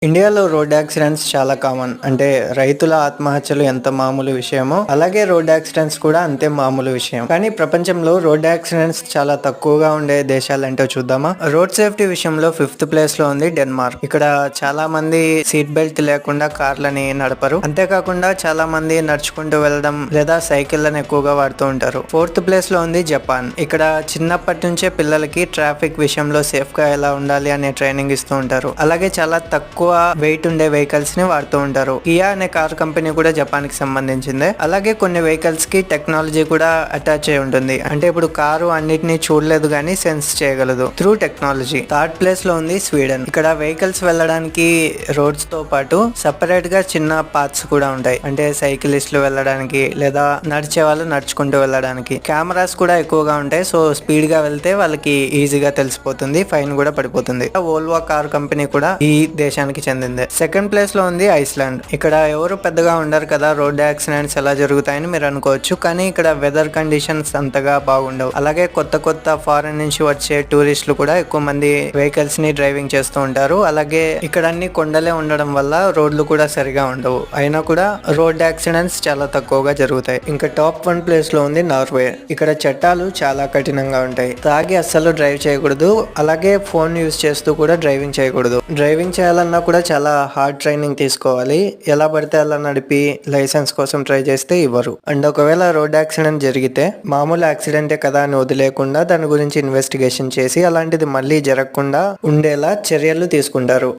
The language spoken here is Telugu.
ఇండియాలో రోడ్ యాక్సిడెంట్స్ చాలా కామన్. అంటే రైతుల ఆత్మహత్యలు ఎంత మామూలు విషయమో, అలాగే రోడ్ యాక్సిడెంట్స్ కూడా అంతే మామూలు విషయం. కానీ ప్రపంచంలో రోడ్ యాక్సిడెంట్స్ చాలా తక్కువగా ఉండే దేశాలంటో చూద్దామా? రోడ్ సేఫ్టీ విషయంలో 5th ప్లేస్ లో ఉంది డెన్మార్క్. ఇక్కడ చాలా మంది సీట్ బెల్ట్ లేకుండా కార్లని నడపరు. అంతేకాకుండా చాలా మంది నడుచుకుంటూ వెళ్ళడం లేదా సైకిళ్లను ఎక్కువగా వాడుతూ ఉంటారు. 4th ప్లేస్ లో ఉంది జపాన్. ఇక్కడ చిన్నప్పటి నుంచే పిల్లలకి ట్రాఫిక్ విషయంలో సేఫ్ గా ఎలా ఉండాలి అనే ట్రైనింగ్ ఇస్తూ ఉంటారు. అలాగే చాలా తక్కువ వెయిట్ ఉండే వెహికల్స్ ని వాడుతూ ఉంటారు. కియా అనే కార్ కంపెనీ కూడా జపాన్ కి సంబంధించిందే. అలాగే కొన్ని వెహికల్స్ కి టెక్నాలజీ కూడా అటాచ్ అయి ఉంటుంది. అంటే ఇప్పుడు కారు అన్నిటిని చూడలేదు గానీ సెన్స్ చేయగలదు త్రూ టెక్నాలజీ. 3rd ప్లేస్ లో ఉంది స్వీడన్. ఇక్కడ వెహికల్స్ వెళ్ళడానికి రోడ్స్ తో పాటు సెపరేట్ గా చిన్న పాత్స్ కూడా ఉంటాయి. అంటే సైకిలిస్టులు వెళ్ళడానికి లేదా నడిచే వాళ్ళు నడుచుకుంటూ వెళ్ళడానికి. కెమెరాస్ కూడా ఎక్కువగా ఉంటాయి. సో స్పీడ్ గా వెళ్తే వాళ్ళకి ఈజీగా తెలిసిపోతుంది, ఫైన్ కూడా పడిపోతుంది. వోల్వో కార్ కంపెనీ కూడా ఈ దేశానికి చెందింది. 2nd ప్లేస్ లో ఉంది ఐస్లాండ్. ఇక్కడ ఎవరు పెద్దగా ఉండరు కదా, రోడ్ యాక్సిడెంట్స్ ఎలా జరుగుతాయని మీరు అనుకోవచ్చు. కానీ ఇక్కడ వెదర్ కండిషన్స్ అంతగా బాగుండవు. అలాగే కొత్త కొత్త ఫారెన్ నుంచి వచ్చే టూరిస్టులు కూడా ఎక్కువ మంది వెహికల్స్ ని డ్రైవింగ్ చేస్తూ ఉంటారు. అలాగే ఇక్కడ అన్ని కొండలే ఉండడం వల్ల రోడ్లు కూడా సరిగా ఉండవు. అయినా కూడా రోడ్ యాక్సిడెంట్స్ చాలా తక్కువగా జరుగుతాయి. ఇంకా టాప్ 1 ప్లేస్ లో ఉంది నార్వే. ఇక్కడ చట్టాలు చాలా కఠినంగా ఉంటాయి. తాగి అస్సలు డ్రైవ్ చేయకూడదు. అలాగే ఫోన్ యూజ్ చేస్తూ కూడా డ్రైవింగ్ చేయకూడదు. డ్రైవింగ్ చేయాలన్నా కూడా చాలా హార్డ్ ట్రైనింగ్ తీసుకోవాలి. ఎలా పడితే అలా నడిపి లైసెన్స్ కోసం ట్రై చేస్తే ఇవ్వరు. అండ్ ఒకవేళ రోడ్ యాక్సిడెంట్ జరిగితే మామూలు యాక్సిడెంటే కదా అని వదిలేకుండా దాని గురించి ఇన్వెస్టిగేషన్ చేసి అలాంటిది మళ్ళీ జరగకుండా ఉండేలా చర్యలు తీసుకుంటారు.